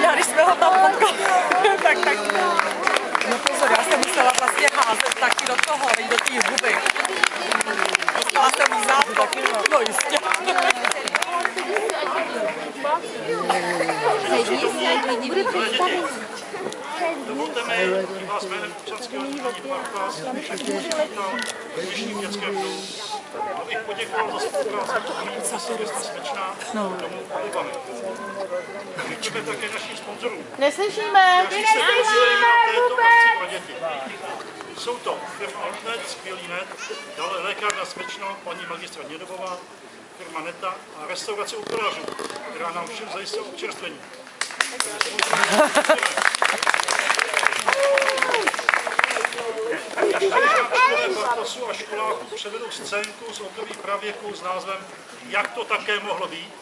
Já když jsme ho tam potkali, tak. No pozor, já jsem musela vlastně házet taky do toho, do té huby. Dostala jsem jí zátok, no jistě. Dovolte mi vás jménem občanského sdružení Partas v dnešním dětském domu, abych poděkoval za spolupráci města Smečna domu Olivany. Děkujeme také našim sponzorům. Neslyšíme! Kteří se podílejí na této akci pro děti. Jsou to firma Outnet, skvělý net, dále lékárna Smečno, paní magistra Nědobová, firma Neta a restaurace Ukolářů, která nám všem zajistila občerstvení. Partasu a školáků převedou scénku z období pravěku s názvem Jak to také mohlo být.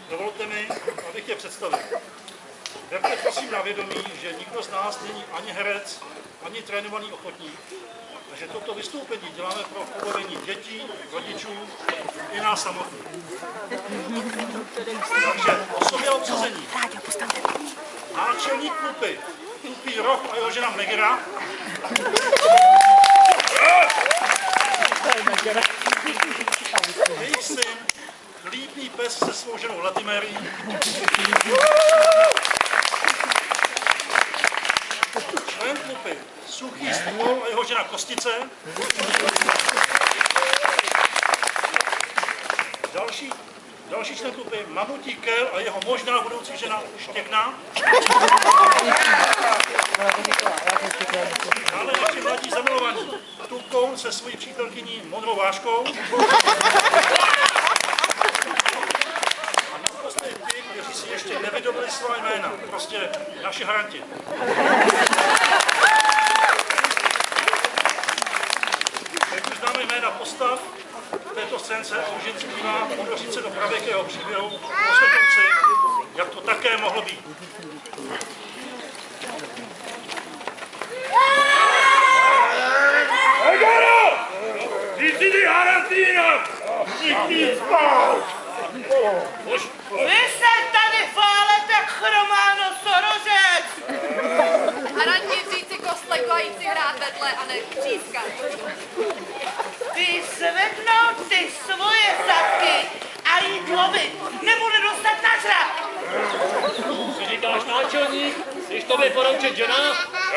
Dovolte mi, abych je představil. Berte prosím na vědomí, že nikdo z nás není ani herec, ani trénovaný ochotník, a že toto vystoupení děláme pro pobavení dětí, rodičů i nás samotných. Takže osobě obsazení. Náčelník Klupy, Tupý roh a jeho žena Megera. Jejich syn, líbný pes se svou ženou Latimerií. Člen Klupy, Suchý stůl a jeho žena Kostice. Další člen Klupy, Mamutí Kel a jeho možná budoucí žena Štěkna. Dále naši mladí zamilovaní, Tukoun se svojí přítelkyní Modrou Váškou. A naprosto ti, kteří si ještě nevydobili svá jména, prostě naši haranti. Jak už známe jména postav této scénce, už si bývá ponořit se do pravěkého příběhu posvětouci, jak to také mohlo být. Egaro! Jdi ty Harantina! Všichni spát! Vy se tady fálete, chrománo sorořec! Haranti říci kostlek a jít si hrát vedle a ne třískat. Vy zvednout ty svoje zadky a jít lovit, nebudu dostat na žrad! Si říkáš náčelník? Chceš tobě poroučet žena?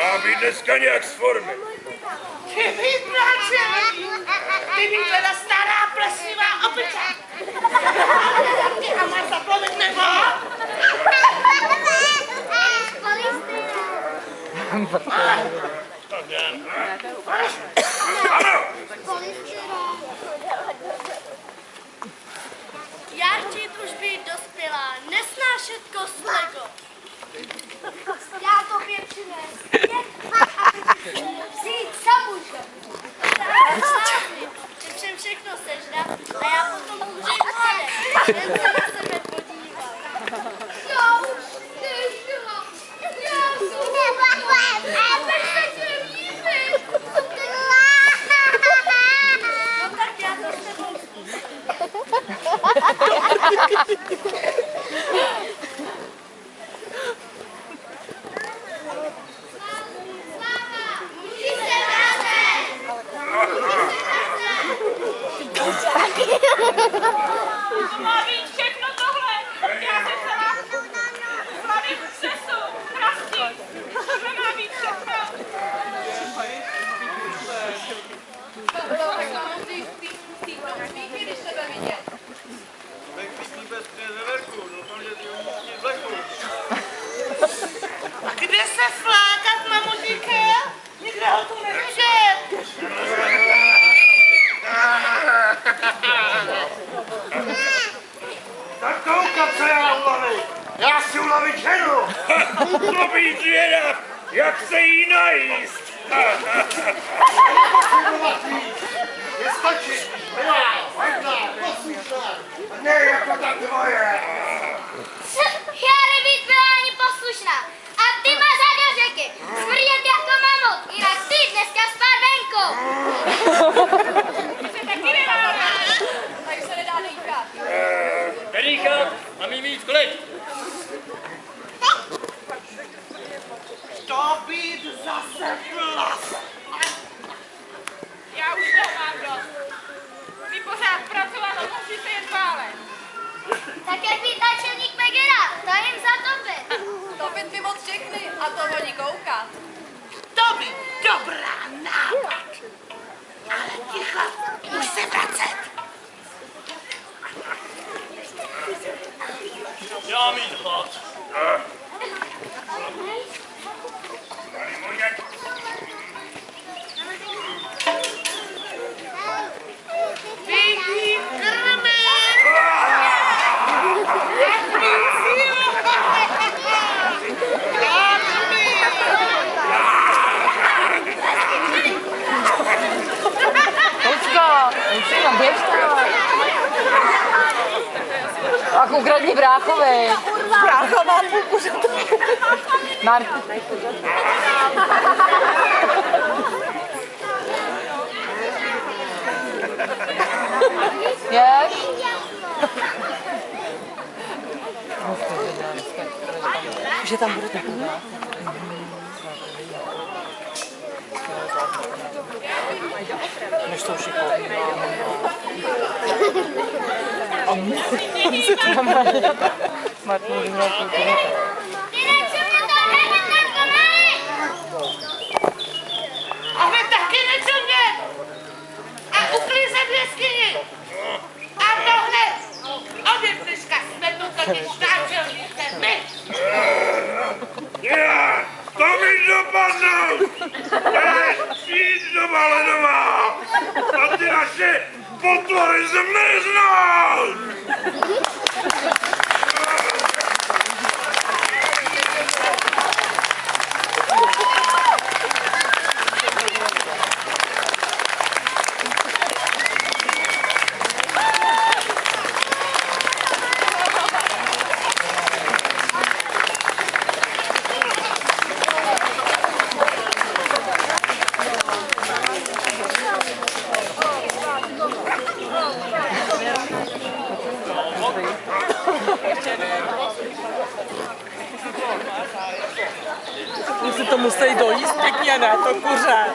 Já být dneska nějak z formy. Ty být náčelník! Ty být teda stará plesnivá opice! Ty a máš zaplovit nebo? Já chci už být dospělá, nesnášet koslego. Já tobě přines vzít samužka. Že všem všechno sežrat a já potom umřím hladem. Jen se na sebe podívat. Já už nežila. Já jsem a proč se tě líbit? No tak já to s tebou To má být všechno tohle. Já se celá slavím přesu, krásný. Tohle má být všechno. Tak mám ty smíky, když tebe vidět. A kde se flákat, mamutíke? Nikde ho tu nevidět. Tak koukat, co já ulovit! Já si ulovit ženu! To být zvědav, jak se jí najíst! Nestačí! Milá, hodná, poslušná! Ne jako ta tvoje! Já nebýt byla ani poslušná. A ty má do řeky. Smrdět jako mamut. Jinak ty dneska spát venku. Ty se taky nedáváš. Tady se nedá nejkrát. Který dýchat a mít víc klid. To být zase hlas. Já už toho mám dost. Vy pořád pracovat a musíte jen válet. Tak jak být náčelník Megera, daj jim zatopit. Topit by moc všechny a to hodí koukat. To by dobrá nápad. Ale ticho, už se vracet. Já mít hlad. Vidím krmy. Tam běžte. Tak ukradni bráchovi. Brácha má půl kuřata. Ješ? Že tam bude taková. Než to šikovný. Martin vyhrál kulturu. A vy taky nečumě. A uklízet v jeskyni. A to hned. Ode dneška jsme tu totiž náčelníkem my. To mi dopadnou! Jít doba ledová! A ty naše potvory zmiznou! Už si to musí dojíst pěkně, ne, to kuře.